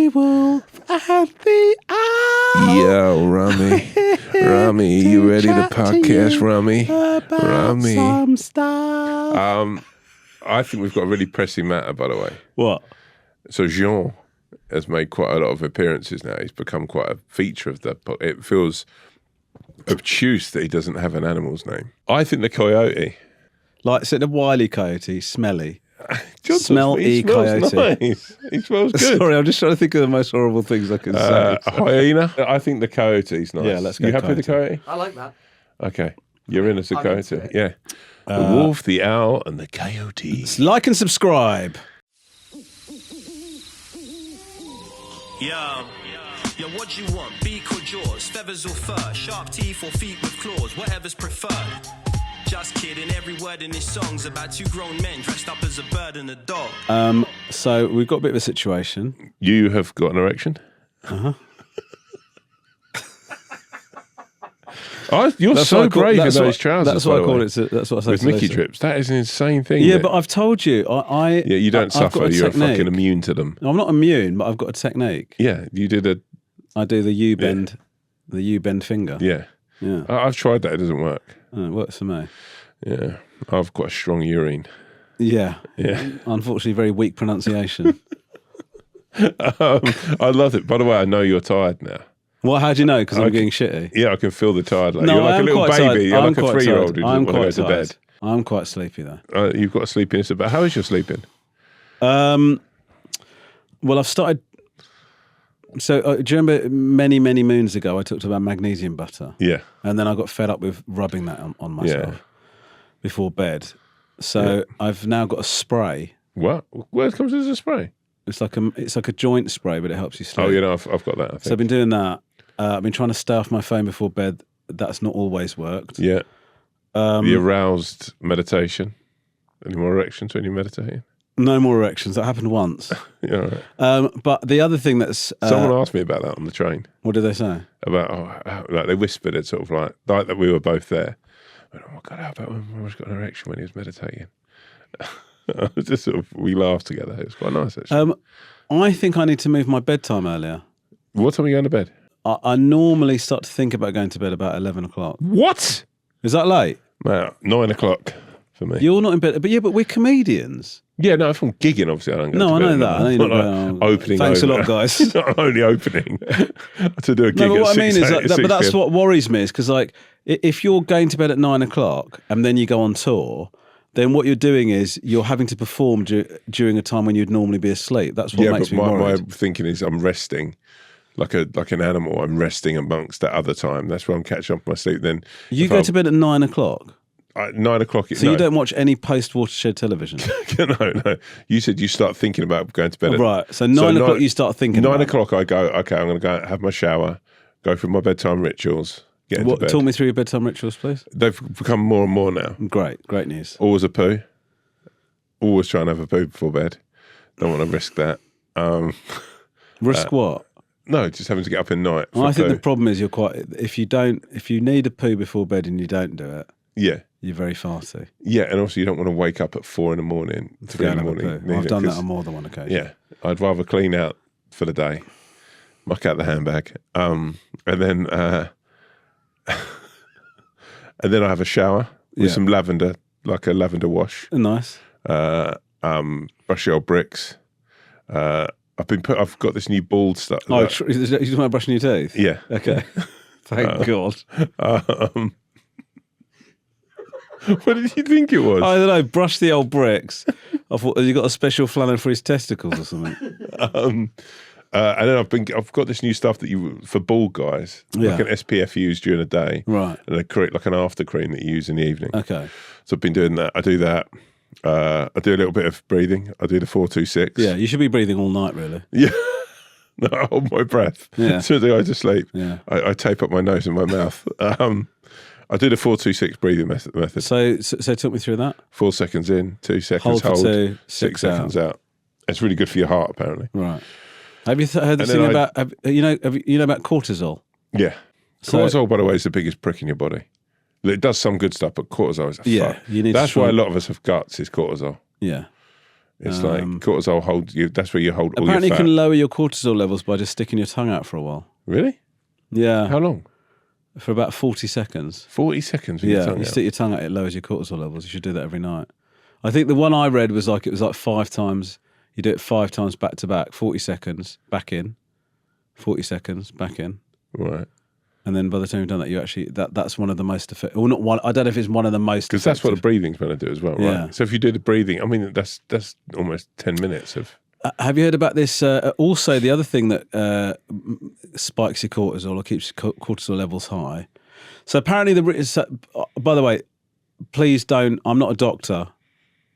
Rummy Wolf and the Owl. Yo, Rummy, you ready to podcast, Rummy? Rummy. Some stuff. I think we've got a really pressing matter, by the way. What? So Jean has made quite a lot of appearances now. He's become quite a feature of the. It feels obtuse that he doesn't have an animal's name. I think the coyote. Like, so the wily coyote, smelly. Smell-y coyote. Nice. He smells good. Sorry, I'm just trying to think of the most horrible things I can say. A hyena. I think the coyote's nice. Yeah, let's go You happy with the coyote. coyote? I like that. Okay. You're in as a I'm coyote. into it. Yeah. The wolf, the owl, and the coyote. Like and subscribe. Yo, what you want? Beak or jaws? Feathers or fur? Sharp teeth or feet with claws? Whatever's preferred. Just kidding, every word in this song's about two grown men dressed up as a bird and a dog. So we've got a bit of a situation. You have got an erection? Uh-huh. You're That's so what I call- brave in that's those what- trousers. That's what I by the call way. it. That's what I say. With to Mickey Lisa. drips. That is an insane thing. Yeah, mate. but I've told you. Yeah, you don't I've got suffer. a You're technique. fucking immune to them. I'm not immune, but I've got a technique. Yeah, you did a. I do the U bend, the U bend finger. Yeah. Yeah. I've tried that. It doesn't work. Oh, it works for me. Yeah. I've got a strong urine. Yeah. Yeah. Unfortunately, very weak pronunciation. I love it. By the way, I know you're tired now. Well, how do you know? Because I'm getting shitty. Yeah, I can feel the tired. Like, No, you're like I a am little quite baby. tired. You're I'm like a quite 3-year-old tired. who I'm doesn't want to quite go to tired. bed. I'm quite sleepy though. You've got a sleepiness about. How is your sleeping? Well, I've started. So, do you remember many moons ago I talked about magnesium butter? Yeah. And then I got fed up with rubbing that on myself before bed. So I've now got a spray. What? Where it comes as a spray? It's like a joint spray, but it helps you sleep. Oh, you know, I've got that. I think. So I've been doing that. I've been trying to stay off my phone before bed. That's not always worked. Yeah. The aroused meditation. Any more erections when you're meditating? No more erections. That happened once. Yeah, right. But the other thing that's Someone asked me about that on the train. what did they say? About like they whispered it, sort of like that we were both there. I went, oh my God, how about when Ross got an erection when he was meditating? Just sort of, we laughed together. It was quite nice actually. I think I need to move my bedtime earlier. What time are you going to bed? I normally start to think about going to bed about 11 o'clock. What? Is that late? 9 o'clock for me. You're not in bed, but we're comedians. Yeah, no, if I'm gigging, obviously I don't go No, to I bed. know that. I know you're not going, opening. Thanks a over. lot, guys. Not only opening to do a gig No, but at what I mean 6 is a.m. but that's what worries me is because like if you're going to bed at 9 o'clock and then you go on tour, then what you're doing is you're having to perform during a time when you'd normally be asleep. That's what makes me my worried. thinking is I'm resting like an animal. I'm resting amongst that other time. That's where I'm catching up my sleep. Then You go to bed at 9 o'clock, 9 o'clock. so you don't watch any post-Watershed television. No. You said you start thinking about going to bed. Right, so 9 o'clock you start thinking 9 about o'clock I go, okay, I'm going to go have my shower, go through my bedtime rituals, get into bed. Talk me through your bedtime rituals, please. They've become more and more now. Great news. Always a poo. Always try and have a poo before bed. Don't want to risk that. Risk what? No, just having to get up in night. Well, for I think poo. the problem is if you need a poo before bed and you don't do it, Yeah. you're very farty. Yeah, and also you don't want to wake up at 4 a.m, 3 Go in and the have a morning. poo. neither, I've done that 'cause- on more than one occasion. Yeah, I'd rather clean out for the day, muck out the handbag, and then I have a shower with some lavender, like a lavender wash. Nice. Brush the old bricks. I've got this new bald stuff. Oh, you talking about brushing your teeth? Yeah. Okay. Thank God. What did you think it was? I don't know. Brush the old bricks. I thought you got a special flannel for his testicles or something. And then I've got this new stuff for bald guys, like an SPF you use during the day, Right. and like an after cream that you use in the evening. Okay. So I've been doing that. I do that. I do a little bit of breathing. I do the 4-2-6. Yeah, you should be breathing all night, really. Yeah. No, I hold my breath. Yeah. As soon as I go to sleep, Yeah. I tape up my nose and my mouth. I do the 4-2-6 breathing method. So talk me through that. 4 seconds in, 2 seconds Hold for hold, 2, 6 seconds out. It's really good for your heart, apparently. Right. Have you heard this And thing then about you know about cortisol? Yeah. So- Cortisol, by the way, is the biggest prick in your body. It does some good stuff, but cortisol is a Yeah, fuck. you need to That's try why a and- lot of us have guts, is cortisol. Yeah. It's like cortisol holds you. That's where you hold all your Apparently, fat. you can lower your cortisol levels by just sticking your tongue out for a while. Really? Yeah. How long? For about 40 seconds. 40 seconds with your tongue you out? stick your tongue out, it lowers your cortisol levels. You should do that every night. I think the one I read was like, it was like 5 times. You do it 5 times back to back, 40 seconds, back in, 40 seconds, back in. Right. And then by the time you've done that, you actually, that's one of the most effective, or not one, I don't know if it's one of the most Because that's what the breathing's going to do as well, right? Yeah. So if you do the breathing, I mean, that's almost 10 minutes of... Have you heard about this? Also, the other thing that spikes your cortisol or keeps your cortisol levels high. So apparently, by the way, please don't, I'm not a doctor.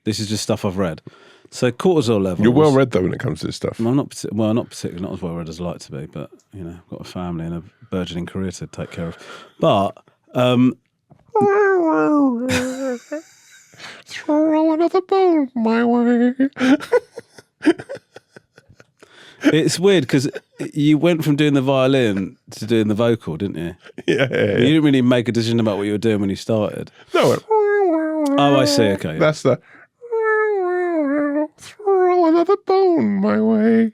This is just stuff I've read. So cortisol levels. You're well read though when it comes to this stuff. Well, not particularly, not as well read as I'd like to be, but you know, I've got a family and a burgeoning career to take care of. But throw another bone my way. it's weird because you went from doing the violin to doing the vocal, didn't you? Yeah. You didn't really make a decision about what you were doing when you started. No. Oh, I see. Okay. That's the throw another bone my way.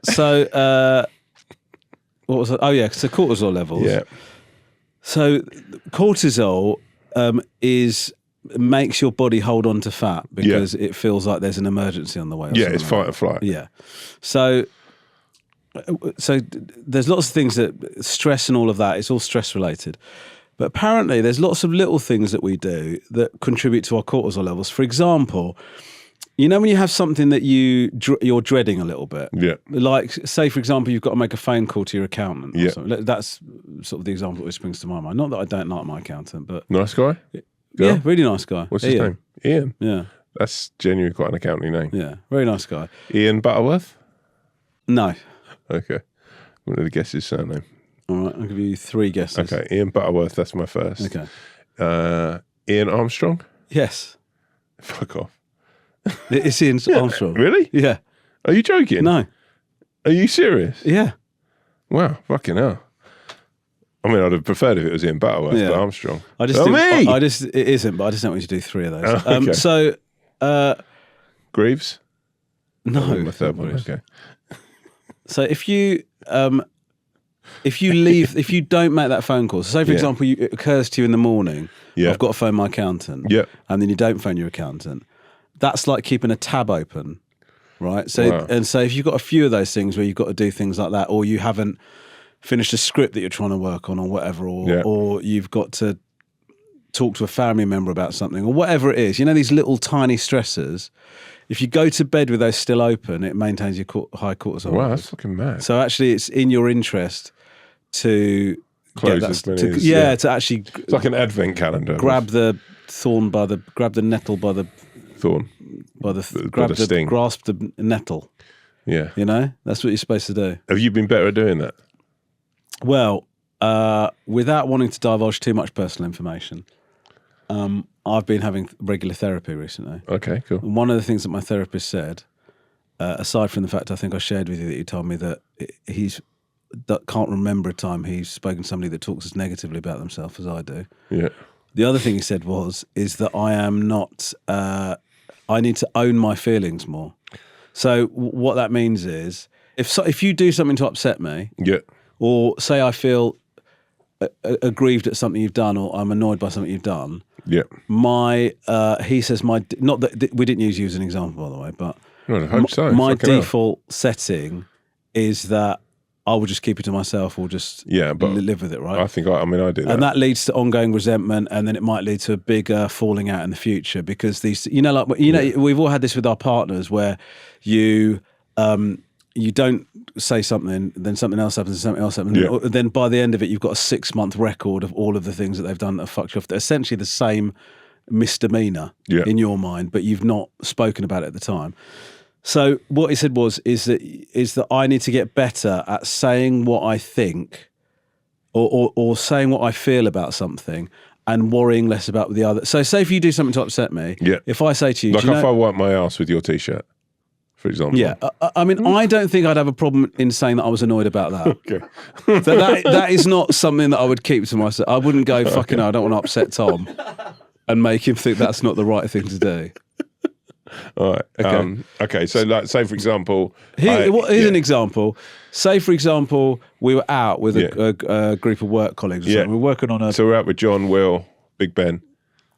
So, what was it? Oh, yeah. So cortisol levels. Yeah. So cortisol makes your body hold on to fat because it feels like there's an emergency on the way. Yeah, it's fight or flight. Yeah. So there's lots of things that stress and all of that. It's all stress related. But apparently there's lots of little things that we do that contribute to our cortisol levels. For example, you know when you have something that you're dreading a little bit? Yeah. Like, say, for example, you've got to make a phone call to your accountant. Or Yeah. something. That's sort of the example that springs to my mind. Not that I don't like my accountant, but... Nice guy? Yeah, Girl? really nice guy. What's his name? Ian. Yeah. That's genuinely quite an accounting name. Yeah, very nice guy. Ian Butterworth? No. Okay. I'm going to guess his surname. All right, I'll give you 3 guesses. Okay, Ian Butterworth, that's my first. Okay. Ian Armstrong? Yes. Fuck off. It's Ian Armstrong. Really? Yeah. Are you joking? No. Are you serious? Yeah. Wow, fucking hell. I mean, I'd have preferred if it was Ian Butterworth, Yeah. but Armstrong. I just it isn't, but I just don't want you to do 3 of those. Oh, okay. So Greaves? no. My third one, okay. So if you leave, if you don't make that phone call, so say for example, it occurs to you in the morning, Yeah. I've got to phone my accountant, Yeah. and then you don't phone your accountant. That's like keeping a tab open, right? So Wow. and so if you've got a few of those things where you've got to do things like that, or you haven't finished a script that you're trying to work on, or whatever, or you've got to talk to a family member about something, or whatever it is, you know, these little tiny stressors. If you go to bed with those still open, it maintains your high cortisol. Wow, levels. that's fucking mad. So actually, it's in your interest to Close get as that, many as- to actually It's like an advent calendar. grab the nettle by the thorn. Sting. grasp the nettle. Yeah. You know, that's what you're supposed to do. Have you been better at doing that? Well, without wanting to divulge too much personal information, I've been having regular therapy recently. Okay, cool. And one of the things that my therapist said, aside from the fact I think I shared with you that he told me that that can't remember a time he's spoken to somebody that talks as negatively about themselves as I do. Yeah. The other thing he said is that I am not, I need to own my feelings more. So what that means is if you do something to upset me, Yeah. or say I feel aggrieved at something you've done, or I'm annoyed by something you've done, Yeah. he says not that we didn't use you as an example, by the way, but Well, I hope so. my Fucking hell. default setting is that I will just keep it to myself or just live with it, right? I think I do that. And that leads to ongoing resentment, and then it might lead to a bigger falling out in the future because these, we've all had this with our partners where you don't say something, then something else happens, and something else happens. Yeah. Then by the end of it, you've got a 6-month record of all of the things that they've done that have fucked you off. They're essentially the same misdemeanor in your mind, but you've not spoken about it at the time. So what he said is that I need to get better at saying what I think, or saying what I feel about something, and worrying less about the other. So say if you do something to upset me, if I say to you, like if I wipe my ass with your t-shirt, for example. Yeah, I mean, I don't think I'd have a problem in saying that I was annoyed about that. Okay. that is not something that I would keep to myself. I wouldn't go, fucking hell, I don't want to upset Tom. and make him think that's not the right thing to do. All right. Okay. So, like, say for example, here's an example. Say for example, we were out with a group of work colleagues. Or something. We're working on a. So we're out with John, Will, Big Ben.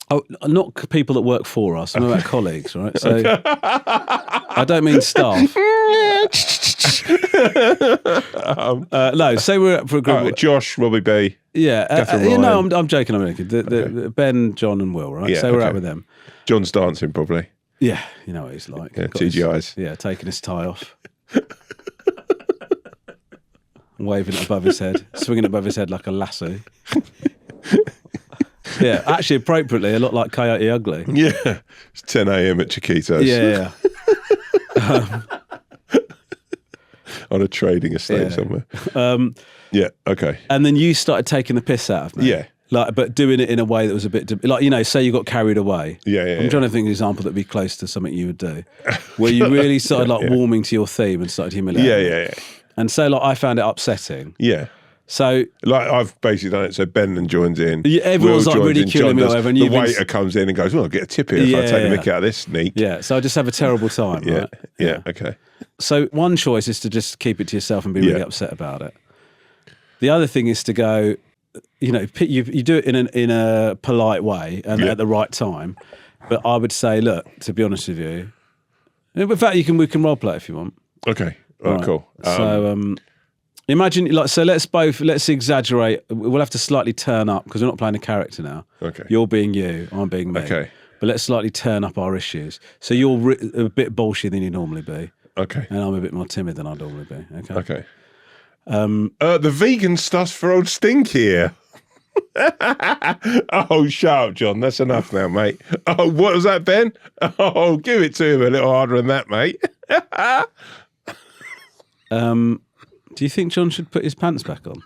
Oh, not people that work for us. I'm about colleagues, right? So I don't mean staff. No, say we're up for a group. Josh, Robbie B. Yeah, Catherine Ryan. I'm joking. I'm joking. The Ben, John, and Will, right? Yeah, so we're out with them. John's dancing probably. Yeah, you know what he's like. Yeah, TGI's. Yeah, taking his tie off. Waving it above his head, swinging it above his head like a lasso. Yeah, actually, appropriately, a lot like Coyote Ugly. Yeah, it's 10 a.m. at Chiquitos. Yeah. On a trading estate somewhere. Yeah, okay. And then you started taking the piss out of me. Yeah. Like, but doing it in a way that was a bit, like, you know, say you got carried away. Yeah. I'm trying to think of an example that'd be close to something you would do, where you really started like warming to your theme and started humiliating. Yeah. And so, like, I found it upsetting. Yeah. So, like, I've basically done it. So Ben then joins in. Yeah, everyone's like ridiculing me or whatever. And the waiter comes in and goes, "Well, I'll get a tip here if I take the mick out of this sneak." Yeah. So I just have a terrible time. Yeah. Right? Yeah. Okay. So one choice is to just keep it to yourself and be really upset about it. The other thing is to go, you know, you do it in a polite way and at the right time. But I would say, look, to be honest with you, in fact, we can role play if you want. Okay. All right. Cool. So imagine, like, so let's exaggerate. We'll have to slightly turn up because we're not playing a character now. Okay. You're being you, I'm being me. Okay. But let's slightly turn up our issues. So you're a bit bullshit than you normally be. Okay. And I'm a bit more timid than I'd normally be. Okay. The vegan stuff's for old Stink here. Oh, shut up, John. That's enough now, mate. Oh, what was that, Ben? Oh, give it to him a little harder than that, mate. Do you think John should put his pants back on?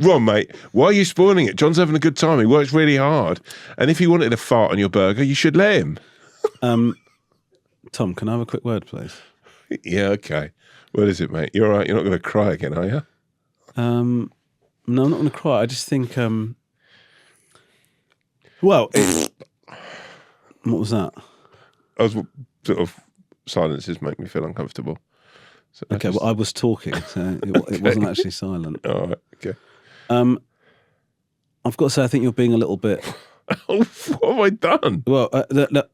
Ron, mate, why are you spoiling it? John's having a good time. He works really hard. And if he wanted to fart on your burger, you should let him. Tom, can I have a quick word, please? Yeah, okay. What is it, mate? You're all right? You're not going to cry again, are you? No, I'm not going to cry. I just think... Well, what was that? I was sort of... Silences make me feel uncomfortable. So okay, well, I was talking, so it wasn't actually silent. All right, okay. I've got to say, I think you're being a little bit... Oh, what have I done? Well, look,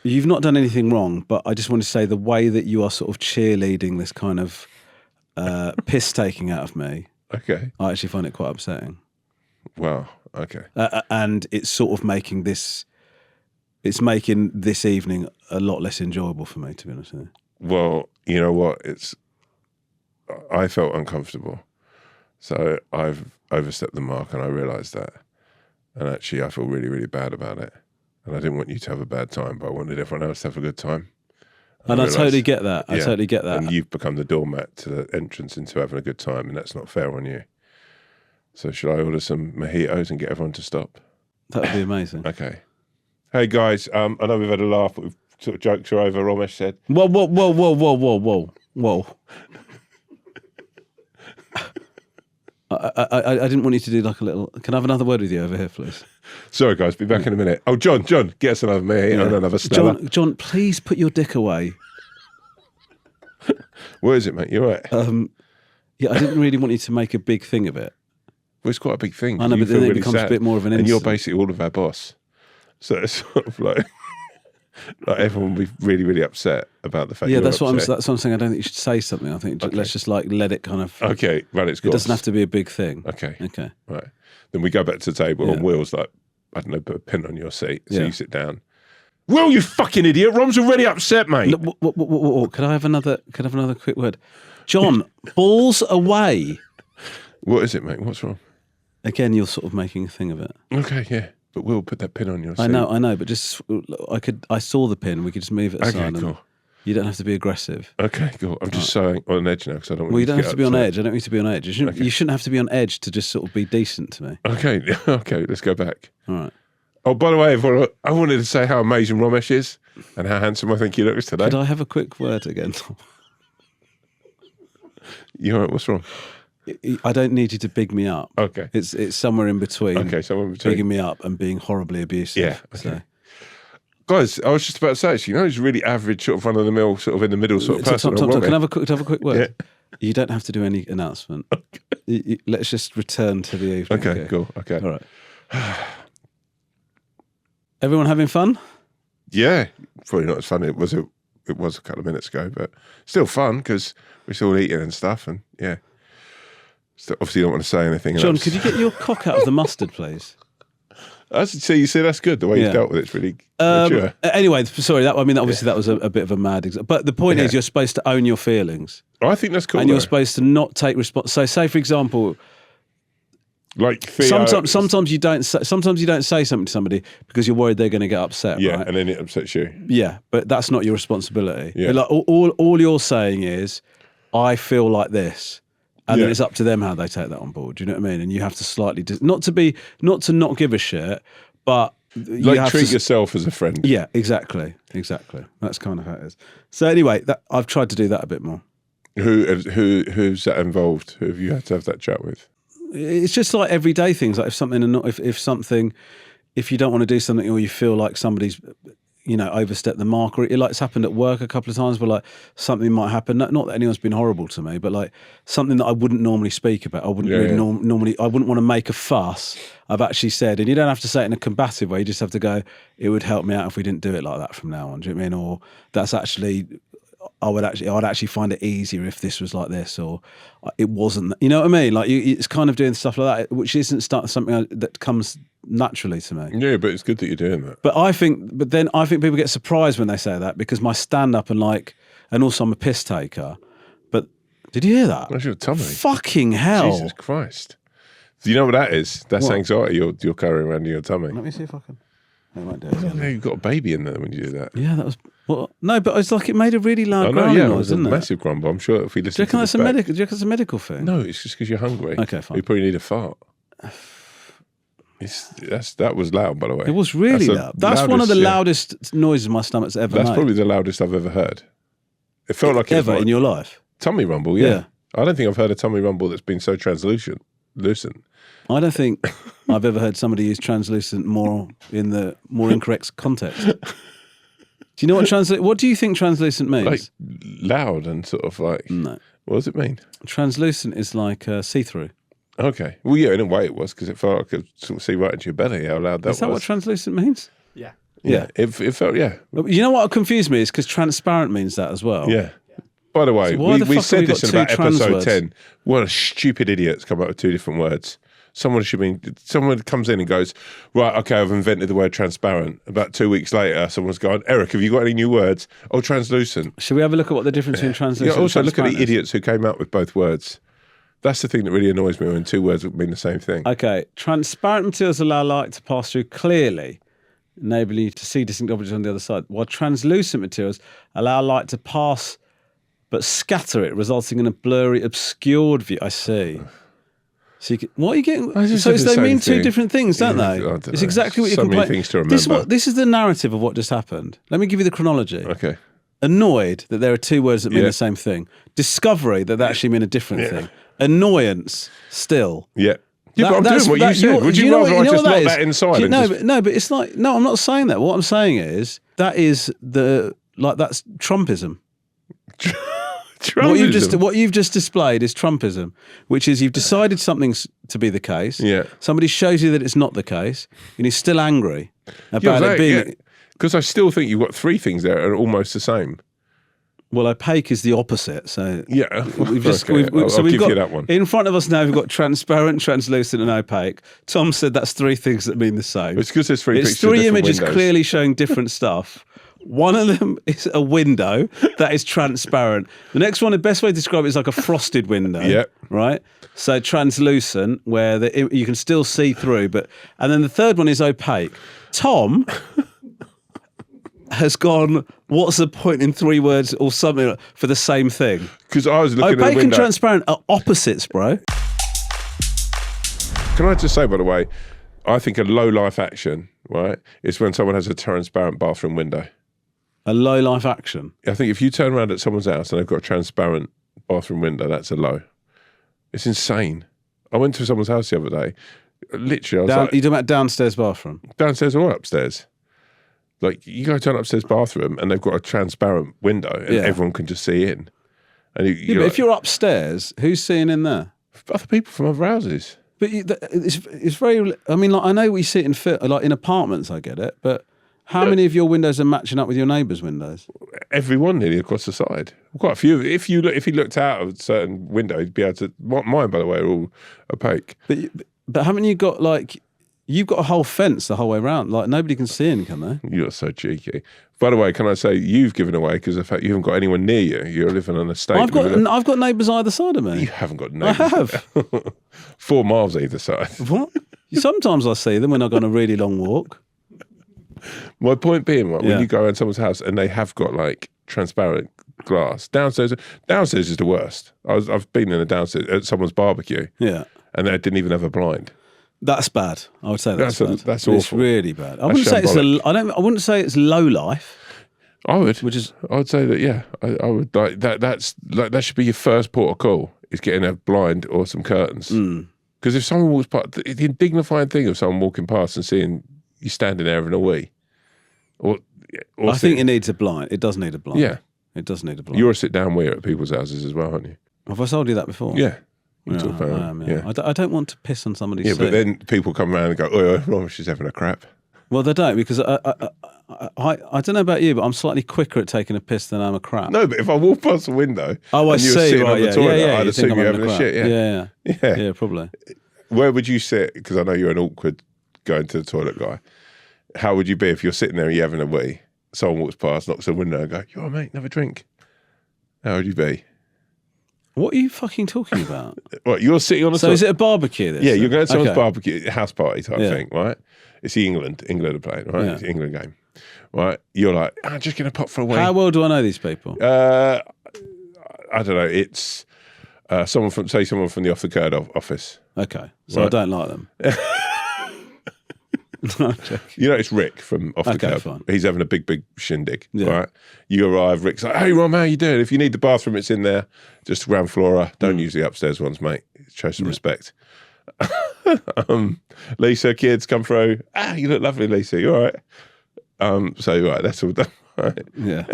you've not done anything wrong, but I just want to say the way that you are sort of cheerleading this kind of piss-taking out of me, okay, I actually find it quite upsetting. Wow, okay. And it's sort of making this evening a lot less enjoyable for me, to be honest with you. Well, you know what? I felt uncomfortable. So I've overstepped the mark and I realised that. And actually I feel really, really bad about it. And I didn't want you to have a bad time, but I wanted everyone else to have a good time. And I totally get that. I totally get that. And you've become the doormat to the entrance into having a good time, and that's not fair on you. So should I order some mojitos and get everyone to stop? That would be amazing. Okay. Hey guys, I know we've had a laugh, but we've sort of jokes are over, Romesh said. Whoa. I didn't want you to do like a little... Can I have another word with you over here, please? Sorry guys, be back in a minute. Oh, John, get us another mojito and another Stella. John, please put your dick away. What is it, mate? You're right. Yeah, I didn't really want you to make a big thing of it. Well, it's quite a big thing. I know, but then it becomes a bit more of an incident. And you're incident. basically all of our boss. So it's sort of like everyone will be really, really upset about the fact. Yeah, you're that's upset. what I'm saying. I don't think you should say something. I think let's just like let it kind of. Okay, run its course. It doesn't have to be a big thing. Okay. Right. Then we go back to the table and Will's like, I don't know, put a pin on your seat. So you sit down. Will, you fucking idiot! Rom's already upset, mate. Could I have another quick word? John, balls away. What is it, mate? What's wrong? Again, you're sort of making a thing of it. Okay, yeah. But Will, put that pin on your seat. I know, but just I saw the pin. We could just move it aside. Okay, cool. You don't have to be aggressive. Okay, cool. I'm just so on edge now because I don't want. Well, you don't have to be on edge. edge. I don't need to be on edge. You shouldn't have to be on edge to just sort of be decent to me. Okay, okay. Let's go back. All right. Oh, by the way, everyone, I wanted to say how amazing Romesh is and how handsome I think he looks today. Could I have a quick word again? You all right? What's wrong? I don't need you to big me up. Okay. It's somewhere in between. Okay, somewhere in between. Bigging me up and being horribly abusive. Yeah. Okay. So. Guys, I was just about to say, actually, he's really average, sort of run of the mill, sort of in the middle sort of person. Tom, can I have a quick word? Yeah. You don't have to do any announcement. Okay. Let's just return to the evening. Okay, cool. Okay. All right. Everyone having fun? Yeah. Probably not as fun as it was a couple of minutes ago, but still fun because we're still eating and stuff. And yeah. Still, obviously, don't want to say anything. John, could you get your cock out of the mustard, please? You see, that's good. The way you've dealt with it's really mature. Anyway, sorry. Obviously, that was a bit of a mad example. But the point is, you're supposed to own your feelings. I think that's cool. And you're supposed to not take response. So, say for example, like Theo, sometimes you don't say something to somebody because you're worried they're going to get upset. Yeah, right? and then it upsets you. Yeah, but that's not your responsibility. Yeah. Like all you're saying is, I feel like this. And then it's up to them how they take that on board. Do you know what I mean? And you have to slightly not to not give a shit, but you have treat to, yourself as a friend. Yeah, exactly. That's kind of how it is. So anyway, I've tried to do that a bit more. Who's that involved? Who have you had to have that chat with? It's just like everyday things. Like if you don't want to do something or you feel like somebody's overstepped the mark, or it's happened at work a couple of times where like something might happen. Not that anyone's been horrible to me, but like something that I wouldn't normally speak about. I wouldn't normally. I wouldn't want to make a fuss. I've actually said, and you don't have to say it in a combative way. You just have to go, it would help me out if we didn't do it like that from now on. Do you know what I mean? Or that's actually, I'd actually find it easier if this was like this, or it wasn't. You know what I mean? Like it's kind of doing stuff like that, which isn't something that comes naturally to me. Yeah, but it's good that you're doing that. But I think people get surprised when they say that because my stand up and also I'm a piss taker. But did you hear that? That's your tummy. Fucking hell! Jesus Christ! Do you know what that is? That's anxiety you're carrying around in your tummy. Let me see if I can. I won't do it. No, you've got a baby in there when you do that. Yeah, that was. Well, no, but it's like it made a really loud growling noise, didn't it? Massive grumble. I'm sure if we listen do you reckon that's a medical thing? No, it's just because you're hungry. Okay, fine. You probably need a fart. That was loud, by the way. It was really loud. That's one of the loudest noises my stomach's ever made. That's probably the loudest I've ever heard. It felt like ever in your life. Tummy rumble, yeah. I don't think I've heard a tummy rumble that's been so translucent. I don't think I've ever heard somebody use translucent more in the more incorrect context. Do you know what do you think translucent means? Like loud and sort of like. No. What does it mean? Translucent is like see-through. Okay. Well, yeah, in a way it was because it felt like I could sort of see right into your belly how loud that was. Is that what translucent means? Yeah. It felt, yeah. You know what confused me is because transparent means that as well. Yeah. By the way, so we said this in about episode words? 10. What a stupid idiot's come up with two different words. Someone comes in and goes, right, okay, I've invented the word transparent. About 2 weeks later, someone's gone, Eric, have you got any new words? Oh, translucent. Should we have a look at what the difference between translucent and also transparent look at the idiots who came up with both words. That's the thing that really annoys me when two words mean the same thing. Okay, transparent materials allow light to pass through clearly, enabling you to see distinct objects on the other side, while translucent materials allow light to pass but scatter it, resulting in a blurry, obscured view. I see. So what are you getting? So they mean two different things, don't they? It's exactly what you complain. So many things to remember. This is the narrative of what just happened. Let me give you the chronology. Okay. Annoyed that there are two words that mean the same thing. Discovery that they actually mean a different thing. Annoyance still. Yeah. Yeah, but I'm doing what you said. Would you rather I just lock that in silence? No, but it's like, no, I'm not saying that. What I'm saying is that's Trumpism. What you've just displayed is Trumpism, which is you've decided something's to be the case. Yeah. Somebody shows you that it's not the case, and you're still angry about it being. Yeah. Because I still think you've got three things there that are almost the same. Well, opaque is the opposite. So yeah, we've got you that one. In front of us now. We've got transparent, translucent, and opaque. Tom said that's three things that mean the same. It's because there's three. It's three images clearly showing different stuff. One of them is a window that is transparent. The next one, the best way to describe it is like a frosted window. Yeah. Right? So translucent, where you can still see through. And then the third one is opaque. Tom has gone, what's the point in three words or something for the same thing? Because I was looking at the window. Opaque and transparent are opposites, bro. Can I just say, by the way, I think a low-life action, right, is when someone has a transparent bathroom window. A low-life action? I think if you turn around at someone's house and they've got a transparent bathroom window, that's a low. It's insane. I went to someone's house the other day. Literally, I was like, you talking about downstairs bathroom? Downstairs or upstairs. Like, you go to an upstairs bathroom and they've got a transparent window and everyone can just see in. And but if you're upstairs, who's seeing in there? Other people from other houses. But it's very. I mean, like, I know we sit in apartments. I get it, but how many of your windows are matching up with your neighbours' windows? Every one nearly across the side. Quite a few. If he looked out of a certain window, he'd be able to. Mine, by the way, are all opaque. But haven't you got like? You've got a whole fence the whole way around. Like, nobody can see in, can they? You're so cheeky. By the way, can I say you've given away because of the fact you haven't got anyone near you. You're living on an estate. I've got neighbours either side of me. You haven't got neighbours. I have. 4 miles either side. What? Sometimes I see them when I go on a really long walk. My point being, like, when you go around someone's house and they have got like transparent glass downstairs is the worst. I've been in a downstairs at someone's barbecue. Yeah. And they didn't even have a blind. That's bad. I would say that's bad. That's awful. It's really bad. I wouldn't say it's low life. I would say that. Yeah, I would like that. That's like that should be your first port of call is getting a blind or some curtains. Because if someone walks past, the dignifying thing of someone walking past and seeing you standing there having a wee, I think it needs a blind. It does need a blind. Yeah, it does need a blind. You're a sit down weir at people's houses as well, aren't you? Have I told you that before? Yeah. I don't want to piss on somebody's seat. But then people come around and go, "Oh, Romesh is having a crap." Well, they don't, because I don't know about you, but I'm slightly quicker at taking a piss than I'm a crap. No, but if I walk past the window, I and you were sitting on the toilet, I'd assume you're having a shit. Yeah, probably. Where would you sit? Because I know you're an awkward going to the toilet guy. How would you be if you're sitting there and you're having a wee? Someone walks past, knocks on the window, and go, "You all right, mate? Have a drink." How would you be? What are you fucking talking about? What, you're sitting on a... So is it a barbecue? Yeah, you're going to someone's barbecue, house party type thing, right? It's England are playing, right? Yeah. It's the England game, right? You're like, I'm just going to pop for a wee. How well do I know these people? I don't know. It's someone from the Off the Curd office. Okay, so I don't like them. No, you know, it's Rick from Off the Curb. Fine. He's having a big shindig, right? You arrive, Rick's like, "Hey, Rom, how you doing? If you need the bathroom, it's in there. Just ground floor. Don't use the upstairs ones, mate. Show some respect." Lisa, kids, come through. You look lovely, Lisa. You all right? So, right, that's all done. Right. Yeah.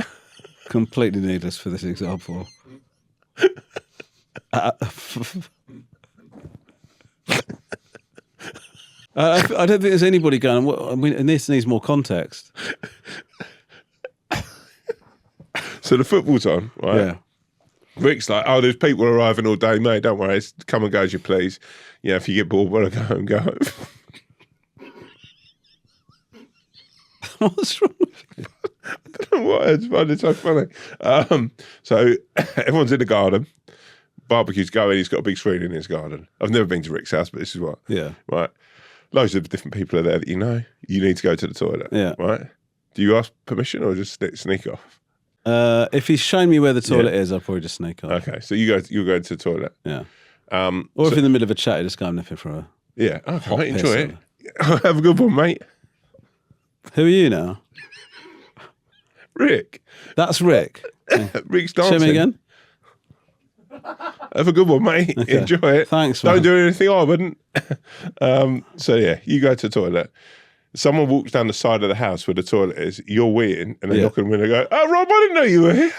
Completely needless for this example. I don't think there's anybody going, and this needs more context. So the football's on, right? Yeah. Rick's like, "Oh, there's people arriving all day, mate. Don't worry. Come and go as you please. Yeah, if you get bored, want to go home, go home." What's wrong with you? I don't know what I find it so funny. So everyone's in the garden. Barbecue's going. He's got a big screen in his garden. I've never been to Rick's house, but this is what. Yeah. Right. Loads of different people are there that you know. You need to go to the toilet. Yeah. Right? Do you ask permission or just sneak off? If he's shown me where the toilet is, I'll probably just sneak off. Okay. So you're going to the toilet. Yeah. Or if in the middle of a chat, you just go nipping for a okay, mate, enjoy it. Have a good one, mate. Who are you now? Rick. That's Rick. Rick's dancing. Show me again. Have a good one, mate. Okay. Enjoy it. Thanks, man. Don't do anything I wouldn't. So yeah, you go to the toilet. Someone walks down the side of the house where the toilet is. You're waiting, and they knock on the window and go, "Oh, Rob, I didn't know you were here."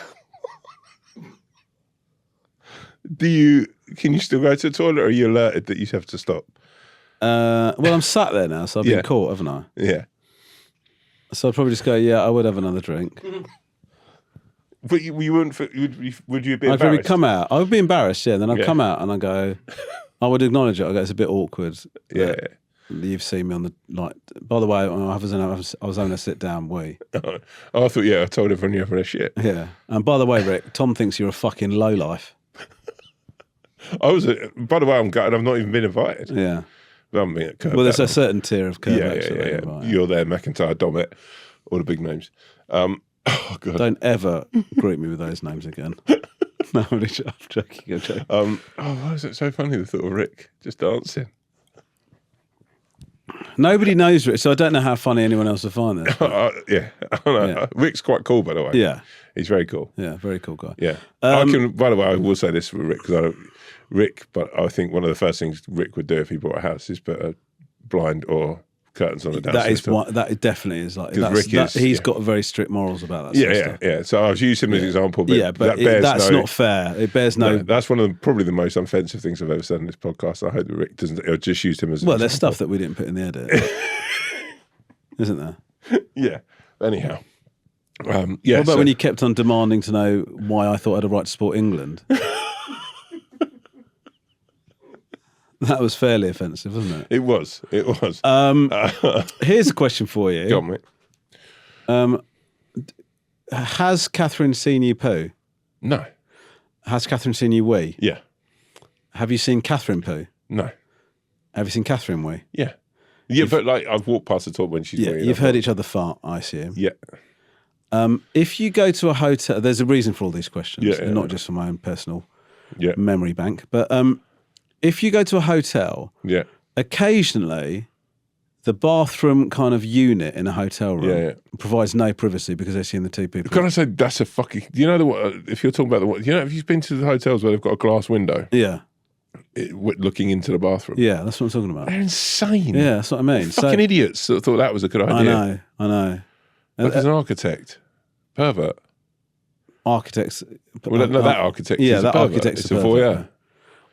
Can you still go to the toilet, or are you alerted that you have to stop? Well, I'm sat there now, so I've been caught, haven't I? Yeah. So I'd probably just go, "Yeah, I would have another drink." But you wouldn't. Would you be embarrassed? I'd probably come out. I would be embarrassed, yeah. Then I'd come out and I go, I would acknowledge it. I go, "It's a bit awkward." Yeah. You've seen me on the By the way, I was having a sit down wee. Oh, I thought, I told everyone you're having a shit. Yeah. And by the way, Rick, Tom thinks you're a fucking lowlife. By the way, I'm gutted. I've not even been invited. Yeah. I haven't been at Curb. Well, there's a certain tier of Curb. Yeah. Right. You're there, McIntyre, Dommett, all the big names. Oh God! Don't ever group me with those names again. No, I'm joking. Why is it so funny? The thought of Rick just dancing. Nobody knows Rick, so I don't know how funny anyone else will find this. Yeah. I know. Yeah. Rick's quite cool, by the way. Yeah. He's very cool. Yeah, very cool guy. Yeah. By the way, I will say this with Rick, because but I think one of the first things Rick would do if he bought a house is put a blind or curtains on the downstairs. That definitely is like, he's got very strict morals about that. Yeah. So I've used him as an example, but that's not fair. It bears no. That's one of probably the most offensive things I've ever said in this podcast. I hope that Rick doesn't. I'll just use him as. Well, there's stuff that we didn't put in the edit, isn't there? Yeah. Anyhow. What about when you kept on demanding to know why I thought I had a right to support England? That was fairly offensive, wasn't it? It was. Here's a question for you. Go on, mate. Has Catherine seen you poo? No. Has Catherine seen you wee? Yeah. Have you seen Catherine poo? No. Have you seen Catherine wee? Yeah. Yeah, but like I've walked past the top when she's weeing. You've heard each other fart, I assume. Yeah. If you go to a hotel, there's a reason for all these questions, not just for my own personal memory bank, but if you go to a hotel, occasionally the bathroom kind of unit in a hotel room provides no privacy because they're seeing the two people. Can I say that's a fucking? You know if you're talking about if you've been to the hotels where they've got a glass window, looking into the bathroom, that's what I'm talking about. They're insane. Yeah, that's what I mean. Fucking idiots that thought that was a good idea. I know. Like as an architect, pervert. Architects. Well, no, that architect. Yeah, that architect's a voyeur.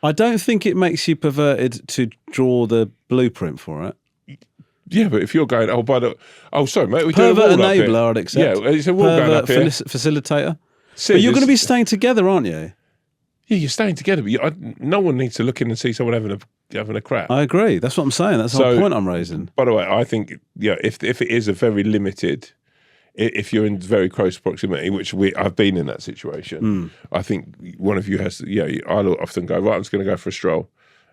I don't think it makes you perverted to draw the blueprint for it. Yeah, but if you're going, sorry, mate, we pervert enabler, I'd accept. Yeah, it's a wall going up here. Facilitator. But you're going to be staying together, aren't you? Yeah, you're staying together, but no one needs to look in and see someone having a crap. I agree. That's what I'm saying. That's the whole point I'm raising. By the way, I think if it is a very limited. If you're in very close proximity, which I've been in that situation, I think one of you has to, I'll often go, right, I'm just going to go for a stroll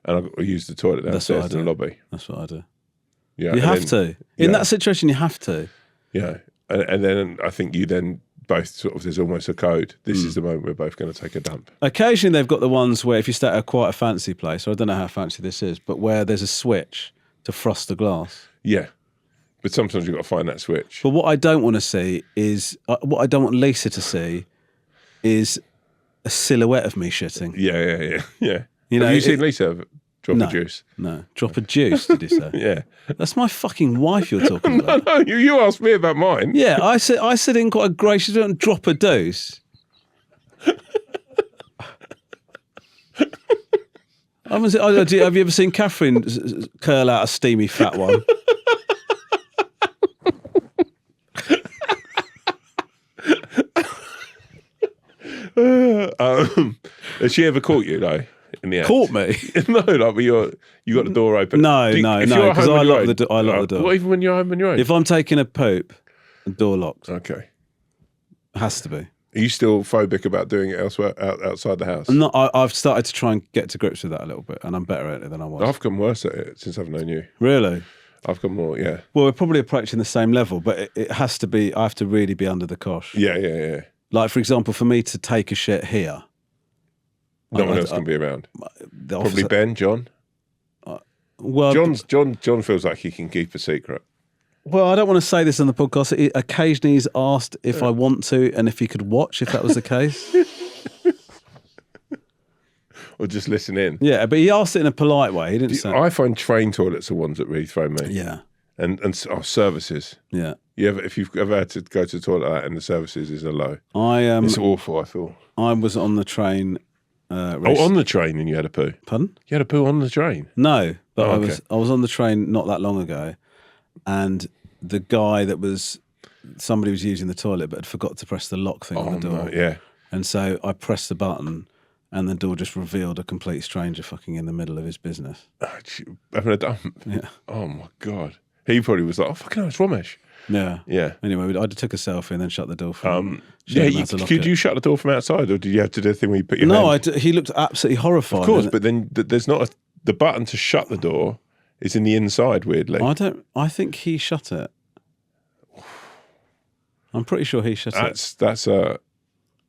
and I'll use the toilet downstairs in the lobby. That's what I do. Yeah, you have to. In that situation, you have to. Yeah. And then I think you then both sort of, there's almost a code. This is the moment we're both going to take a dump. Occasionally they've got the ones where if you stay at quite a fancy place, or I don't know how fancy this is, but where there's a switch to frost the glass. Yeah. But sometimes you've got to find that switch. But what I don't want to see is, what I don't want Lisa to see is a silhouette of me shitting. Yeah. Have you seen Lisa drop a juice? No. Drop a juice, did you say? Yeah. That's my fucking wife you're talking about. No, you asked me about mine. Yeah, I said in quite a gracious way, drop a deuce. Have you ever seen Catherine curl out a steamy fat one? Has she ever caught you though? In the act? Caught me? No, like when you got the door open. No, because I lock the door. I lock the door. Well, even when you're home on your own. If I'm taking a poop, the door locked. Okay, has to be. Are you still phobic about doing it elsewhere outside the house? No, I've started to try and get to grips with that a little bit, and I'm better at it than I was. I've gotten worse at it since I've known you. Really? I've got more, yeah. Well, we're probably approaching the same level, but it has to be. I have to really be under the cosh. Yeah. Like, for example, for me to take a shit here. No one else can be around. Probably Ben, John. Well, John feels like he can keep a secret. Well, I don't want to say this on the podcast. Occasionally he's asked if I want to and if he could watch, if that was the case. Or just listen in. Yeah, but he asked it in a polite way. He didn't say. I find train toilets are ones that really throw me. Yeah. And services. Yeah. If you've ever had to go to the toilet like that and the services is a low. It's awful, I feel. I was on the train. On the train and you had a poo? Pardon? You had a poo on the train? No, but I was on the train not that long ago, and the guy somebody was using the toilet but had forgot to press the lock thing on the door. No, yeah. And so I pressed the button and the door just revealed a complete stranger fucking in the middle of his business. Having a dump? Yeah. Oh my God. He probably was like, oh fucking hell, it's Romesh. Yeah. Yeah. Anyway, I took a selfie and then shut the door for him. Could you shut the door from outside, or did you have to do the thing where you put your hand? No, he looked absolutely horrified. Of course, but then there's not the button to shut the door is in the inside, weirdly. I think he shut it. I'm pretty sure he shut it. That's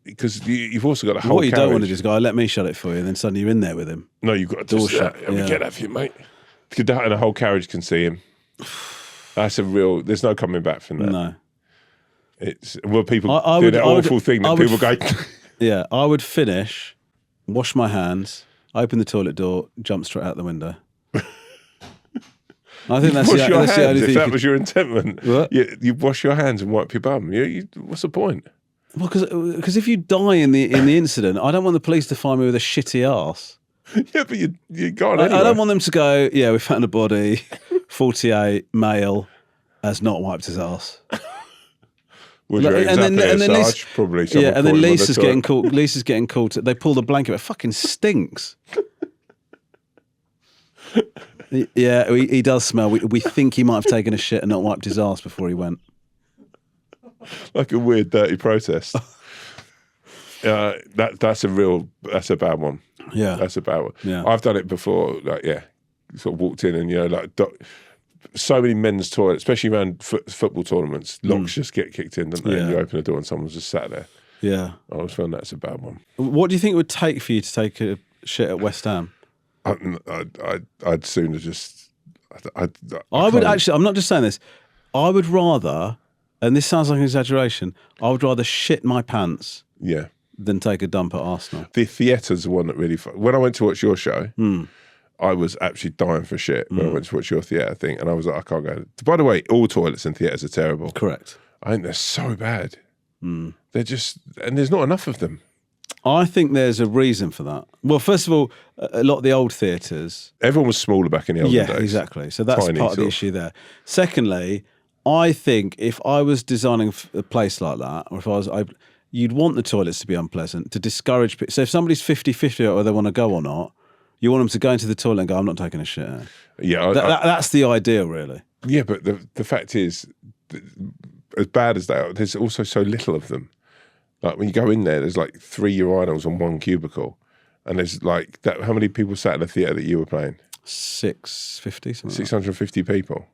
because you've also got a whole What you carriage. don't want to do is go, let me shut it for you, and then suddenly you're in there with him. No, you've got to door shut. Let me get that for you, mate. Because that and a whole carriage can see him. That's a real. There's no coming back from that. No. It's people do that awful thing that people go. Yeah, I would finish, wash my hands, open the toilet door, jump straight out the window. I think that's the only thing. If that was your intent, What? you wash your hands and wipe your bum. What's the point? Well, because if you die in the incident, I don't want the police to find me with a shitty arse. Yeah, but you got it. I don't want them to go, yeah, we found a body, 48, male, has not wiped his arse. Was your Sarge? Probably. Yeah, and then Lisa's getting caught. Lisa's getting caught. They pull the blanket. It fucking stinks. Yeah, he does smell. We think he might have taken a shit and not wiped his arse before he went. Like a weird, dirty protest. That's a bad one. Yeah, that's a bad one. Yeah, I've done it before. Like, sort of walked in and like so many men's toilets, especially around football tournaments. Locks just get kicked in, don't they? Yeah. And you open the door and someone's just sat there. Yeah, I always found that's a bad one. What do you think it would take for you to take a shit at West Ham? I'd sooner just. I would actually. I'm not just saying this. I would rather, and this sounds like an exaggeration, I would rather shit my pants. Yeah. Than take a dump at Arsenal. The theatre's the one that really. When I went to watch your show, I was actually dying for shit when I went to watch your theatre thing, and I was like, I can't go. By the way, all toilets and theatres are terrible. Correct. I think they're so bad. They're just, and there's not enough of them. I think there's a reason for that. Well, first of all, a lot of the old theatres. Everyone was smaller back in the olden days. Yeah, exactly. So that's part of the issue there. Secondly, I think if I was designing a place like that, or if I was, you'd want the toilets to be unpleasant to discourage people. So if somebody's 50-50 whether they want to go or not, you want them to go into the toilet and go, I'm not taking a shit. Yeah. That's the ideal, really. Yeah, but the fact is, as bad as they are, there's also so little of them. Like when you go in there, there's like 3 urinals on one cubicle. And there's like, how many people sat in the theatre that you were playing? 650, something 650 people.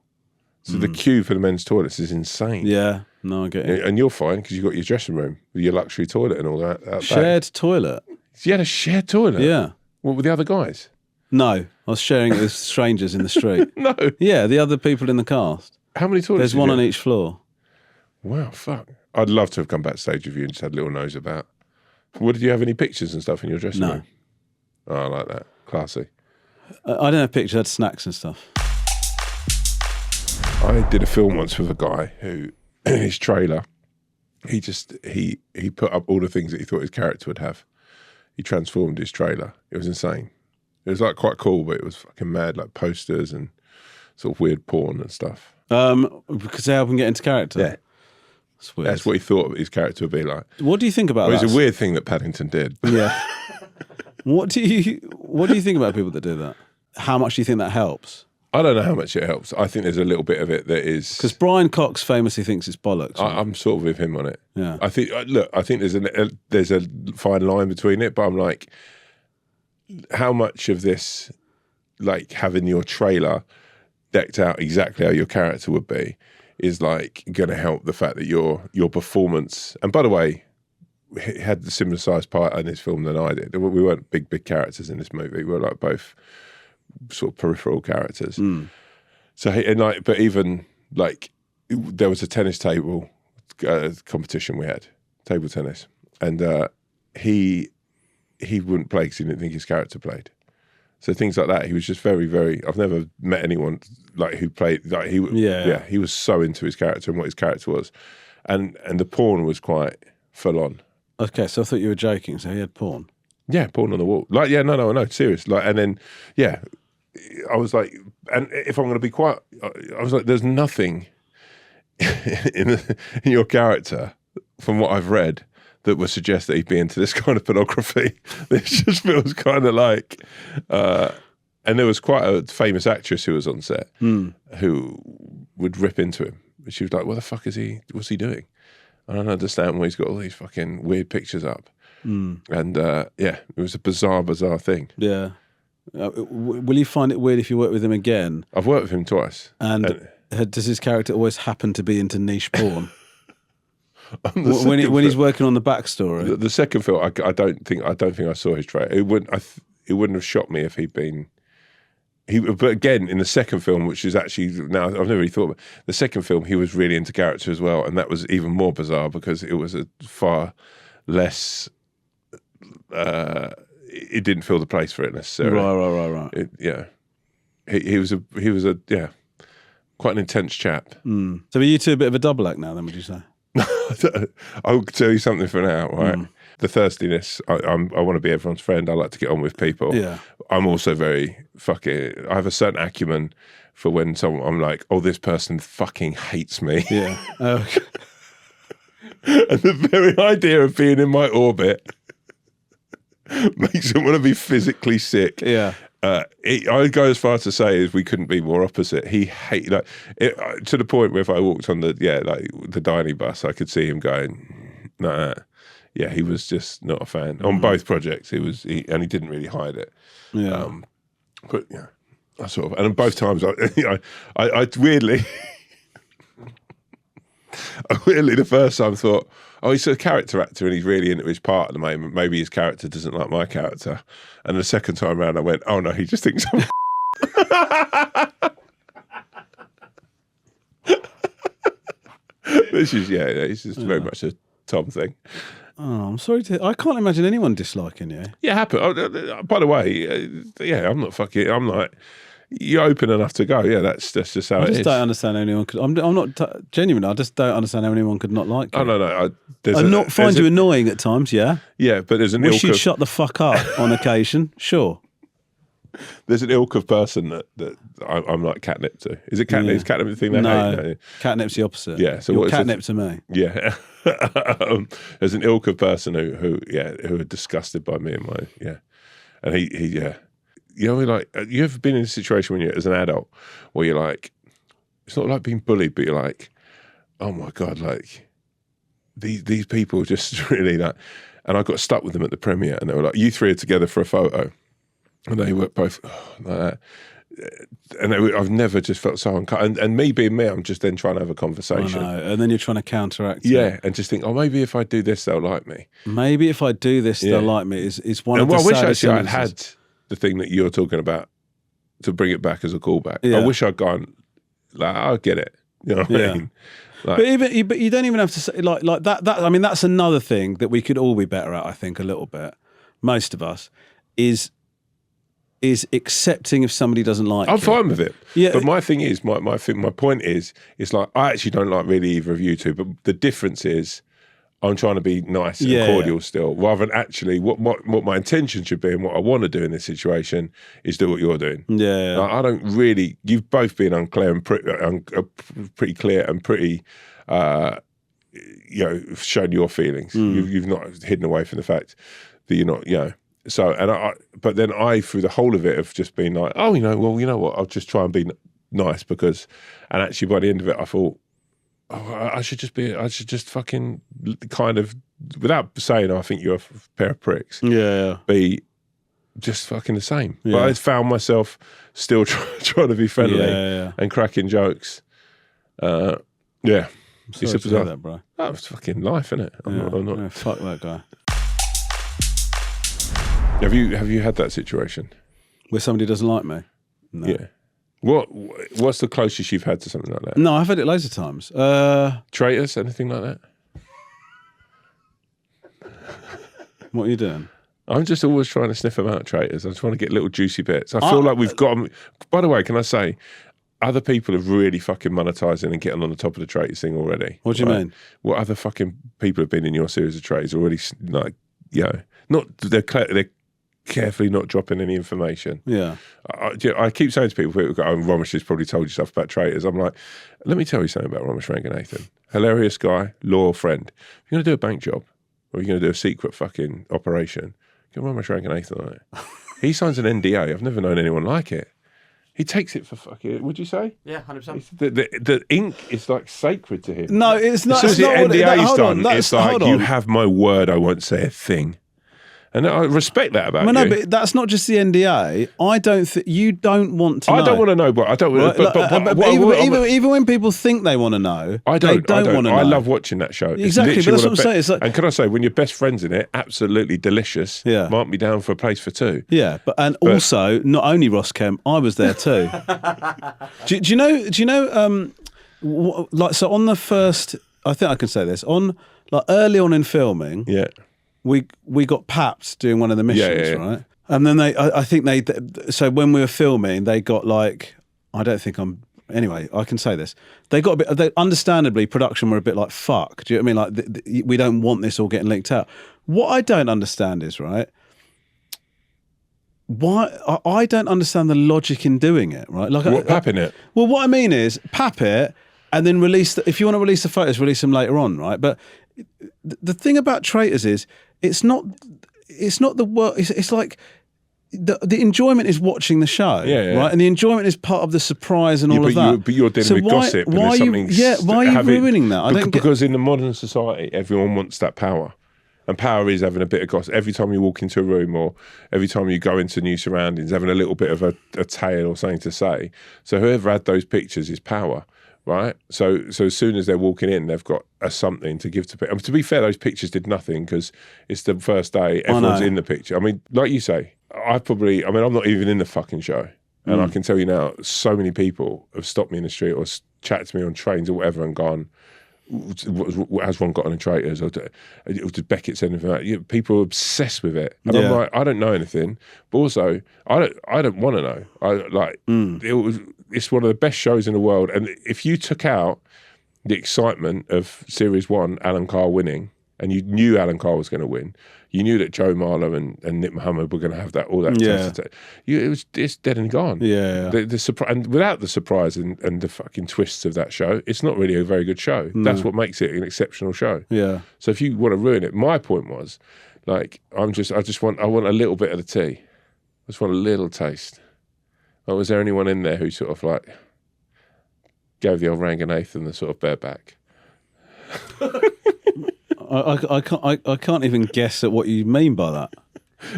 So the queue for the men's toilets is insane. Yeah, no, I get it. And you're fine because you've got your dressing room with your luxury toilet and all that. Shared toilet? You had a shared toilet? Yeah. What, with the other guys? No, I was sharing it with strangers in the street. No. Yeah, the other people in the cast. How many toilets? There's one on each floor. Wow, fuck. I'd love to have come backstage with you and just had a little nose about. Did you have any pictures and stuff in your dressing room? Oh, I like that. Classy. I don't have pictures, I had snacks and stuff. I did a film once with a guy who, in his trailer, he put up all the things that he thought his character would have. He transformed his trailer. It was insane. It was like quite cool, but it was fucking mad, like posters and sort of weird porn and stuff. Because they help him get into character? Yeah. That's weird. That's what he thought his character would be like. What do you think about that? It was a weird thing that Paddington did. Yeah. What do you think about people that do that? How much do you think that helps? I don't know how much it helps. I think there's a little bit of it that is... Because Brian Cox famously thinks it's bollocks. Right? I'm sort of with him on it. Yeah. I think there's a fine line between it, but I'm like, how much of this, like having your trailer decked out exactly how your character would be, is like going to help the fact that your performance... And by the way, he had the similar sized part in this film than I did. We weren't big characters in this movie. We were like both sort of peripheral characters. So but even like there was a tennis table competition we had, table tennis, and he wouldn't play because he didn't think his character played. So things like that, he was just very, very. I've never met anyone like who played like he. Yeah, he was so into his character and what his character was, and the porn was quite full on. Okay, so I thought you were joking. So he had porn. Yeah, porn on the wall. Like, yeah, no, serious. Like, and then, yeah, I was like, and if I'm going to be quite, I was like, there's nothing in your character, from what I've read, that would suggest that he'd be into this kind of pornography. It just feels kind of like, and there was quite a famous actress who was on set who would rip into him. She was like, what the fuck what's he doing? I don't understand why he's got all these fucking weird pictures up. And yeah, it was a bizarre thing. Yeah. Will you find it weird if you work with him again? I've worked with him twice. And does his character always happen to be into niche porn? when he's working on the backstory? The second film, I don't think I saw his trailer. It wouldn't have shocked me if he'd been But again, in the second film, which is actually, now I've never really thought about the second film, he was really into character as well, and that was even more bizarre because it was a far less. It didn't fill the place for it necessarily. Right. He was a quite an intense chap. So are you two a bit of a double act now? Then would you say? I'll tell you something for now, right? The thirstiness. I want to be everyone's friend. I like to get on with people. Yeah. I'm also very fucking. I have a certain acumen for when I'm like, oh, this person fucking hates me. Yeah. Okay. And the very idea of being in my orbit makes him want to be physically sick. Yeah. I go as far to say as we couldn't be more opposite. He hated to the point where if I walked on the dining bus, I could see him going, nah. Yeah, he was just not a fan on both projects. He didn't really hide it. Yeah, but yeah, I sort of, and both times I weirdly, the first time thought, oh, he's a character actor and he's really into his part at the moment. Maybe his character doesn't like my character. And the second time around, I went, oh no, he just thinks I'm. It's just very much a Tom thing. Oh, I'm sorry I can't imagine anyone disliking you. Yeah, happen. Oh, by the way, I'm not fucking. I'm like, you're open enough to go. Yeah, that's just how it is. I just don't understand how anyone could. I'm not genuinely. I just don't understand how anyone could not like you. Oh no. Not find you annoying at times. Yeah. Yeah, but there's an wish you'd shut the fuck up on occasion. Sure. There's an ilk of person that I'm like catnip to. Is it catnip? Is catnip the thing they hate? No, catnip's the opposite. Yeah, so you're catnip to me. Yeah, there's an ilk of person who are disgusted by me and and he like, you ever been in a situation when you're as an adult where you're like, it's not like being bullied, but you're like, oh my god, like these people just really like, and I got stuck with them at the premiere, and they were like, you three are together for a photo. And they were both like that. And I've never just felt so uncomfortable. And me being me, I'm just then trying to have a conversation. I know. And then you're trying to counteract it. And just think, oh, maybe if I do this, they'll like me. Maybe if I do this, they'll like me is one of the saddest I wish actually I'd had the thing that you're talking about to bring it back as a callback. Yeah. I wish I'd gone, like, I'll get it. You know what I mean? Like, but you don't even have to say, like that. I mean, that's another thing that we could all be better at, I think, a little bit. Most of us, is accepting if somebody doesn't like I'm you. fine with it. Yeah. But my thing is, my point is, it's like, I actually don't like really either of you two, but the difference is I'm trying to be nice and cordial still, rather than actually what my intention should be and what I want to do in this situation is do what you're doing. Yeah. Like, I don't really, you've both been unclear and pretty clear and pretty, shown your feelings. You've not hidden away from the fact that you're not, So, but then through the whole of it, have just been like, oh, you know what, I'll just try and be nice and actually by the end of it, I thought, oh, I should just fucking kind of, without saying, I think you're a pair of pricks. Yeah. Be just fucking the same. Yeah. But I found myself still trying to be friendly and cracking jokes. I'm sorry to hear that, bro. Oh, it's fucking life, isn't it? I'm not. Yeah, fuck that guy. Have you had that situation where somebody doesn't like me? No. Yeah. What's the closest you've had to something like that? No, I've had it loads of times. Traitors, anything like that? What are you doing? I'm just always trying to sniff them out, Traitors. I'm trying to get little juicy bits. I feel like we've got them. By the way, can I say, other people have really fucking monetizing and getting on the top of the Traitors thing already. What do you mean? What other fucking people have been in your series of Traitors already? Like, they're carefully not dropping any information. Yeah. I keep saying to people go, oh, Romesh has probably told you stuff about Traitors. I'm like, let me tell you something about Romeshranganathan. Hilarious guy, loyal friend. If you're going to do a bank job or you're going to do a secret fucking operation, get Romeshranganathan on it. He signs an NDA. I've never known anyone like it. He takes it for fucking, would you say? Yeah, 100%. The ink is like sacred to him. No, it's not. As soon as the NDA's done, it's like, hold on. you have my word, I won't say a thing. And I respect that about you. No, but that's not just the NDA. I don't think you don't want to know. I don't want to know, but I don't. Right? But even when people think they want to know, I don't want to know. I love watching that show. Exactly, but that's what I'm saying. It's like, and can I say, when your best friend's in it, absolutely delicious. Yeah. Mark me down for a place for two. Yeah, but also not only Ross Kemp, I was there too. do you know? Like, so on the first, I think I can say this, on like early on in filming. Yeah. We got papped doing one of the missions, right? And then I think so when we were filming, they got like, anyway, I can say this. They got a bit, understandably, production were a bit like, fuck. Do you know what I mean? Like, we don't want this all getting leaked out. What I don't understand is, right, why, I don't understand the logic in doing it, right? Like, papping it? Well, what I memean is, pap it, and then if you want to release the photos, release them later on, right? But the thing about Traitors is, it's not the work. It's like the enjoyment is watching the show, right? And the enjoyment is part of the surprise and all of that. But you're dealing with gossip. Why are you ruining that? Because in the modern society, everyone wants that power. And power is having a bit of gossip. Every time you walk into a room or every time you go into new surroundings, having a little bit of a tale or something to say. So whoever had those pictures is power. Right, so as soon as they're walking in, they've got something to give to people. To be fair, those pictures did nothing because it's the first day. Everyone's in the picture. I mean, like you say, I'm not even in the fucking show, and I can tell you now, so many people have stopped me in the street or chatted to me on trains or whatever and gone, "Has one got on a Traitors?" Or did Beckett send anything out? People are obsessed with it, and I'm like, I don't know anything, but also I don't want to know. It's one of the best shows in the world. And if you took out the excitement of Series 1, Alan Carr winning, and you knew Alan Carr was going to win, you knew that Joe Marler and Nick Mohammed were going to have all that. It's dead and gone. Yeah. The surprise, and without the surprise and the fucking twists of that show, it's not really a very good show. No. That's what makes it an exceptional show. Yeah. So if you want to ruin it, my point was, like, I want a little bit of the tea. I just want a little taste. Like, was there anyone in there who sort of like gave the old Ranganathan the sort of bareback? I can't even guess at what you mean by that.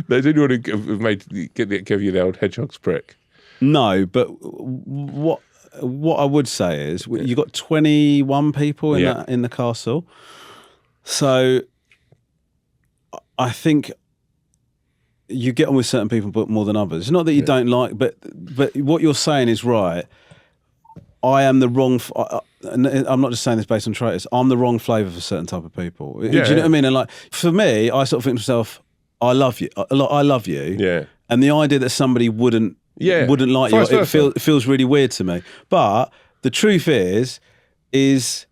There's anyone who gave you the old hedgehog's prick? No, but what I would say is you got 21 people in the castle, so I think you get on with certain people more than others. It's not that you don't like, but what you're saying is right. I am the wrong. I'm not just saying this based on Traitors. I'm the wrong flavour for certain type of people. Do you know what I mean? And like for me, I sort of think to myself, I love you. I love you. Yeah. And the idea that somebody wouldn't like you, it feels really weird to me. But the truth is there's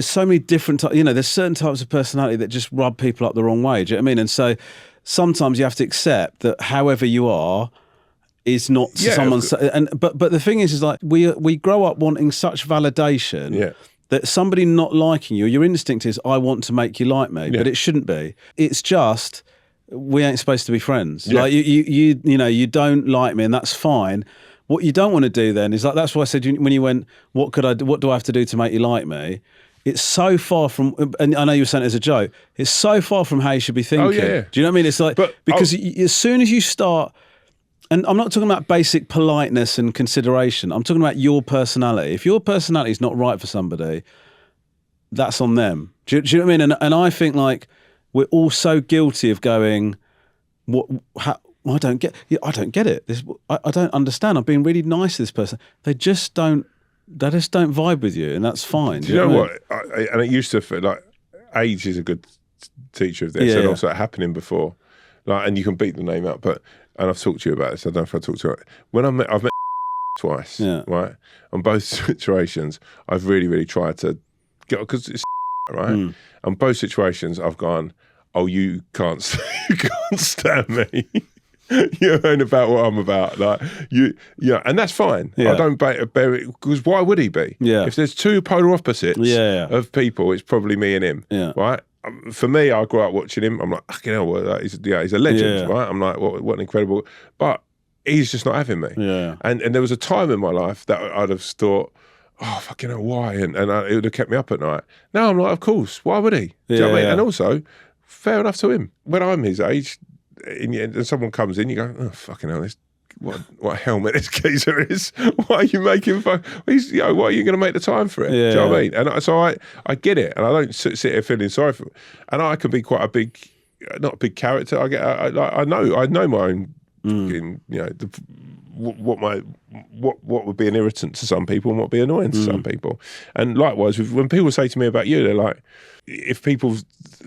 so many different types. There's certain types of personality that just rub people up the wrong way. Do you know what I mean? And so sometimes you have to accept that however you are is not someone's. But the thing is like we grow up wanting such validation that somebody not liking you, your instinct is I want to make you like me, but it shouldn't be. It's just we ain't supposed to be friends. Like you don't like me, and that's fine. What you don't want to do then is like that's why I said when you went, what do I have to do to make you like me? It's so far from, and I know you were saying it as a joke, it's so far from how you should be thinking. Oh, yeah. Do you know what I mean? It's like, because as soon as you start, and I'm not talking about basic politeness and consideration, I'm talking about your personality. If your personality is not right for somebody, that's on them. Do you know what I mean? And I think like we're all so guilty of going, I don't get it. I don't understand. I'm being really nice to this person. They just don't vibe with you, and that's fine. Do you know what? And it used to feel like age is a good teacher of this, and also it happening before. Like, and you can beat the name out, and I've talked to you about this. I don't know if I talked to you. When I've met twice, right? On both situations, I've really, really tried to get, because it's right. On both situations, I've gone, oh, you can't stand me. You ain't about what I'm about, like and that's fine. I don't bear it, because why would he be? If there's two polar opposites of people, it's probably me and him, right? For me, I grew up watching him. I'm like, fucking hell, he's a legend, right? I'm like, what an incredible, but he's just not having me. And there was a time in my life that I'd have thought, oh, fucking hell, why? And it would have kept me up at night. Now I'm like, of course, why would he? Do you know what I mean? And also, fair enough to him. When I'm his age, and someone comes in, you go, oh, fucking hell, what helmet this geezer is. Why are you making fun? Why are you going to make the time for it? Yeah. Do you know what I mean? And so I get it, and I don't sit here feeling sorry for it. And I can be quite a big, not a big character. I know my own, what would be an irritant to some people and what would be annoying to some people. And likewise, when people say to me about you, they're like, if people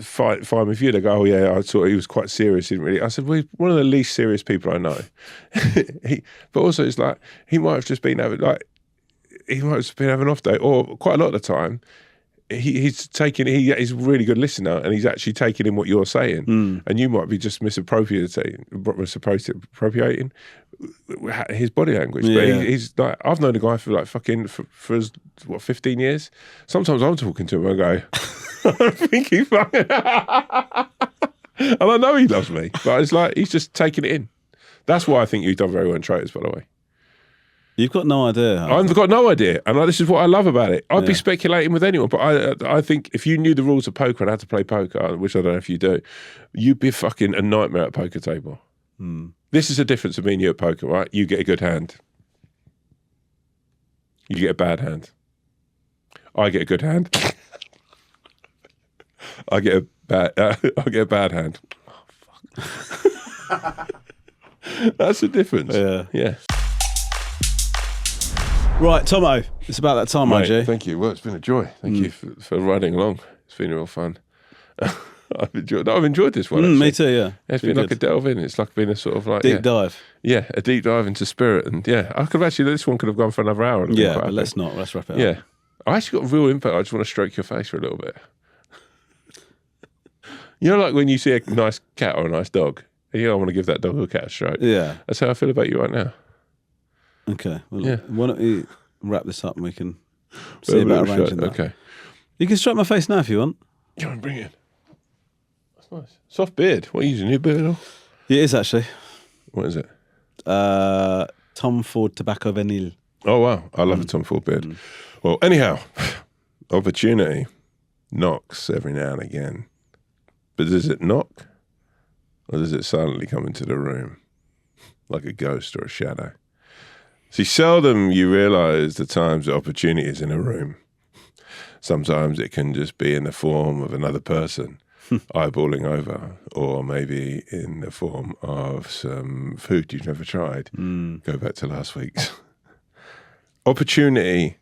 fight with you, they go, oh yeah, I thought he was quite serious. He didn't really. I said, well, he's one of the least serious people I know. But also, it's like he might have just been having an off day, or quite a lot of the time, he's a really good listener, and he's actually taking in what you're saying, and you might be just misappropriating his body language. But he's like, I've known the guy for like fucking for 15 years. Sometimes I'm talking to him and I go, I think he fucking, and I know he loves me, but it's like he's just taking it in. That's why I think you've done very well in Traitors, by the way. You've got no idea. I've got no idea, and this is what I love about it. I'd be speculating with anyone, but I think if you knew the rules of poker and how to play poker, which I don't know if you do, you'd be fucking a nightmare at a poker table. This is the difference of me and you at poker, right? You get a good hand. You get a bad hand. I get a good hand. I get a bad hand. Oh, fuck. That's the difference. Yeah. Right, Tomo, it's about that time, mate. Thank you. Well, it's been a joy. Thank you for riding along. It's been real fun. I've enjoyed this one. Me too, yeah. It's been like a delve in. It's like been a sort of like deep dive. Yeah, a deep dive into spirit. And I could actually, this one could have gone for another hour. Yeah, but let's not. Let's wrap it up. Yeah. I actually got real input. I just want to stroke your face for a little bit. You know, like when you see a nice cat or a nice dog, I want to give that dog or cat a stroke. Yeah. That's how I feel about you right now. Okay. Well, why don't we wrap this up and we can see about arranging that. Okay. You can stroke my face now if you want. Come on, bring it in. That's nice. Soft beard. What are you using? New beard? Or? Yeah, it is actually. What is it? Tom Ford Tobacco Vanille. Oh, wow. I love a Tom Ford beard. Well, anyhow, opportunity knocks every now and again. But does it knock? Or does it silently come into the room like a ghost or a shadow? See, seldom you realise the times that opportunity is in a room. Sometimes it can just be in the form of another person eyeballing over, or maybe in the form of some food you've never tried. Go back to last week's. Opportunity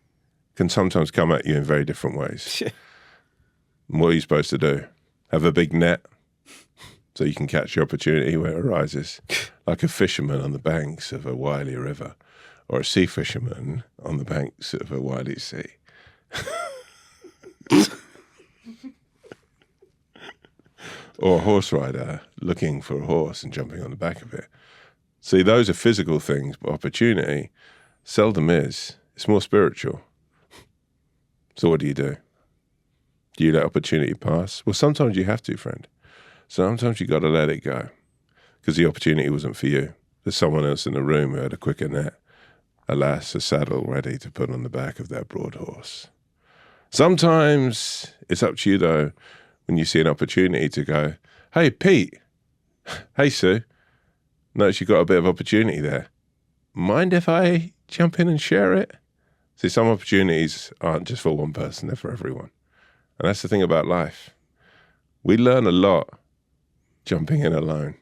can sometimes come at you in very different ways. What are you supposed to do? Have a big net so you can catch your opportunity where it arises, like a fisherman on the banks of a wily river, or a sea fisherman on the banks of a wily sea. Or a horse rider looking for a horse and jumping on the back of it. See, those are physical things, but opportunity seldom is. It's more spiritual. So what do? Do you let opportunity pass? Well, sometimes you have to, friend. Sometimes you got to let it go because the opportunity wasn't for you. There's someone else in the room who had a quicker net. Alas, a saddle ready to put on the back of that broad horse. Sometimes it's up to you, though, when you see an opportunity to go, hey, Pete. Hey, Sue. Notice you got a bit of opportunity there. Mind if I jump in and share it? See, some opportunities aren't just for one person, they're for everyone. And that's the thing about life. We learn a lot jumping in alone,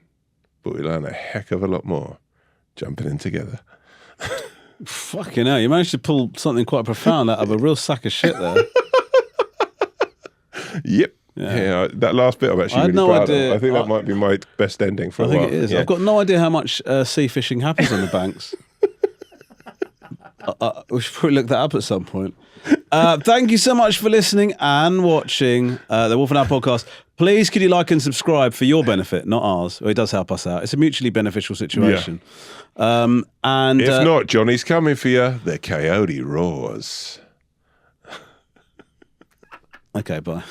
but we learn a heck of a lot more jumping in together. Fucking hell, you managed to pull something quite profound out of a real sack of shit there. Yep. Yeah, that last bit I'm actually really proud of. I think that might be my best ending for a while. I think it is. Yeah. I've got no idea how much sea fishing happens on the banks. We should probably look that up at some point. Thank you so much for listening and watching the wolfandowl podcast. Please, could you like and subscribe for your benefit, not ours? Well, it does help us out. It's a mutually beneficial situation. Yeah. And if not, Johnny's coming for you. The coyote roars. Okay, bye.